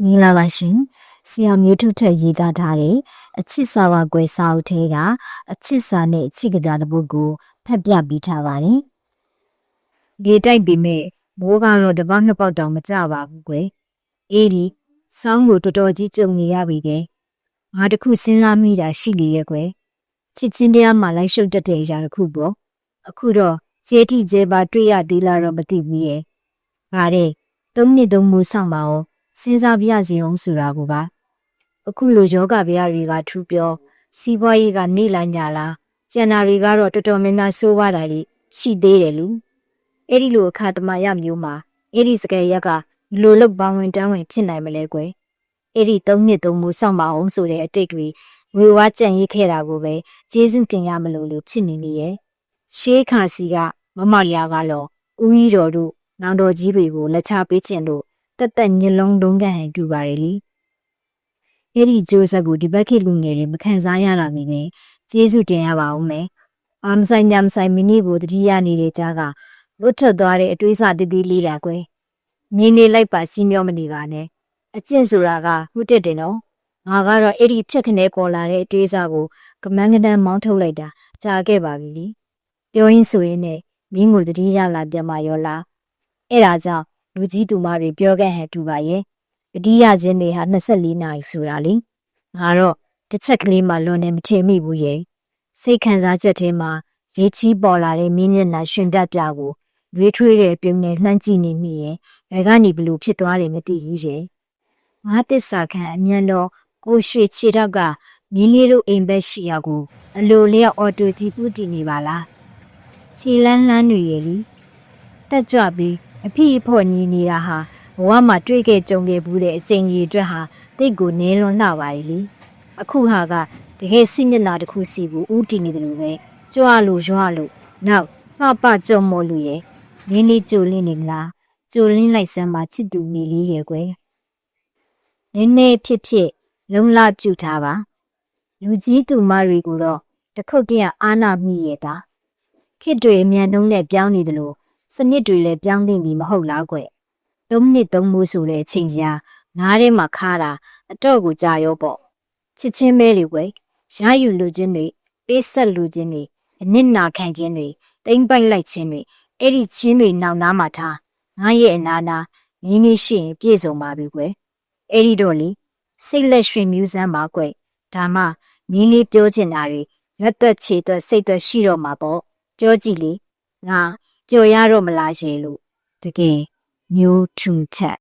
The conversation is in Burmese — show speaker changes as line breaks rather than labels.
မင်္ဂလာပါရှင်ဆရာမျိုးထုထက်ရေးသားထားတဲ့အချစ်စာဝါကွယ်စာအုပ်ထဲကအချစ်စာနဲ့အချစ်ကတာတစ်ပုဒ်ကိုဖတ်ပြပေးထားပါတယ်။လေတိုက်ပေမဲ့မိုးကတော့တစ်ပေါက်နှစ်ပေါက်တောင်မကြပါဘူးကွယ်။အေးဒီစောင်းကိုတော်တော်ကြီးကြုံနေရပြီတဲ့။ငါတခုစဉ်းစားမိတာရှိလေရဲ့ကွယ်။ချစ်ချင်းတရားမှလိုက်ရှုပ်တတ်တဲ့အရာတစ်ခုပေါ့။အခုတော့ကျဲတိကျဲပါတွေ့ရသေးလားတော့မသိဘူးရဲ့။ငါတဲ့3 နှစ်3မိုးဆောင်ပါအောင်စဉ်းစားပြရစီအောင်ဆိုတာကိုပါအခုလိုယောဂဗျာတွေကထူးပြောစီးပွားရေးကနေလာညာလာကျန်တာတွေကတော့တော်တော်များများဆိုးွားတာလေးရှိသေးတယ်လူအဲ့ဒီလိုအခါတမရမျိုးမှာအဲ့ဒီစကယ်ရက်ကလိုလုတ်ပေါင်းဝင်တန်းဝင်ဖြစ်နိုင်မလဲကွယ်အဲ့ဒီ3 နှစ်3မိုးဆောင်ပါအောင်ဆိုတဲ့အတိတ်တွေဝေဝါးကြံ့ရေးခဲ့တာကိုပဲကျေးဇူးတင်ရမလို့ဖြစ်နေရဲ့ရှေးခါစီကမမရကတော့ဦးကြီးတော်တို့နောင်တော်ကြီးတွေကိုလက်ချပေးခြင်းလို့တက်ညလုံးလုံးကန်ဟန်တူပါလေလေအဲ့ဒီကျိုးဆက်ကိုဒီဘက်ခေတ်လူငယ်တွေမခံစားရတာနေနဲ့ကျေးဇူးတင်ရပါဦးမယ်အာမဆိုင်ညမဆိုင်မိနစ်ကိုတတိယနေတဲ့ကြားကလွတ်ထွက်သွားတဲ့အတွေးစတည်တည်လေးတာကွယ်နေနေလိုက်ပါစီးမျောမနေပါနဲ့အကျင့်ဆိုတာကဟုတ်တယ်တယ်နော်ငါကတော့အဲ့ဒီဖြက်ခနဲပေါ်လာတဲ့အတွေးစကိုကမန်းကတန်းမောင်းထုတ်လိုက်တာကြာခဲ့ပါပြီလေပြောရင်းဆိုရင်နဲ့မင်းကိုတတိယလာပြန်มาရောလားအဲ့ဒါကြောင့်လူကြီးသူမတွေပြောခဲ့ဟန်တူပါရဲ့တတိယချင်းတွေဟာ24နာရီဆိုတာလေငါတော့တစ်ချက်ကလေးမှလွန်နေမထင်မိဘူးရဲ့စိတ်ခံစားချက်ထဲမှာရေချီးပေါ်လာတဲ့မင်းမျက်နှာရှင်ပြပြကိုရွေးထွေးတဲ့ပြုံးနဲ့လှမ်းကြည့်နေမိရဲ့ဘယ်ကနေဘလို့ဖြစ်သွားတယ်မသိဘူးရဲ့ငါသစ္စာခံအမြန်တော့ကိုရွှေခြေထောက်ကမင်းလေးတို့အိမ်ဘက်ရှိရကိုအလိုလျောက်အော်တိုကြီးပူတည်နေပါလားခြေလန်းလှမ်းတွေရဲ့လीတက်ကြွပြီးအဖိအဖော်ညီနေတာဟာဘဝမှာတွေ့ခဲ့ကြုံခဲ့ဘူးတဲ့အချိန်ကြီးအတွက်ဟာတိတ်ကိုနင်းလွန်လှပါလေအခုဟာကတကယ်စိမျက်နှာတစ်ခုစီကိုဥတီနေတယ်လို့ပဲကြွလို့ရွလို့နောက်မှပကြုံမော်လူရဲ့နင်းလေးကြိုလင်းနေမလားကြိုလင်းလိုက်စမ်းပါချစ်သူနေလေးရဲ့ကွယ်နည်းနည်းဖြစ်လုံလပြုတ်ထားပါလူကြီးသူမတွေကိုတော့တခုတ်တည်းအာနာမိရဲ့တာခစ်တွေအမြန်နှုံးနဲ့ပြောင်းနေတယ်လို့စနစ်တွေလည်းပြောင်းသိမ့်ပြီမဟုတ်လားကွ3 နှစ်3မိုးဆိုတဲ့အချိန်စရာနားထဲမှာခါတာအတော့ကိုကြာရောပေါ့ချစ်ချင်းမဲတွေကွယ်ရယူလူချင်းတွေပေးဆက်လူချင်းတွေအနစ်နာခံခြင်းတွေတိမ့်ပိုက်လိုက်ခြင်းတွေအဲ့ဒီချင်းတွေနောက်နားမှာထားငါရဲ့အနာနာငင်းလေးရှိရင်ပြည့်စုံပါပြီကွယ်အဲ့ဒီတော့လေစိတ်လက်ရွှင်မြူးစမ်းပါကွယ်ဒါမှမင်းလေးပြောချင်တာတွေလက်သက်ခြေသက်စိတ်သက်ရှိတော့မှာပေါ့ပြောကြည့်လေငါကြော်ရတော့မလားရေလို့တကယ်မျိုးထုံချက်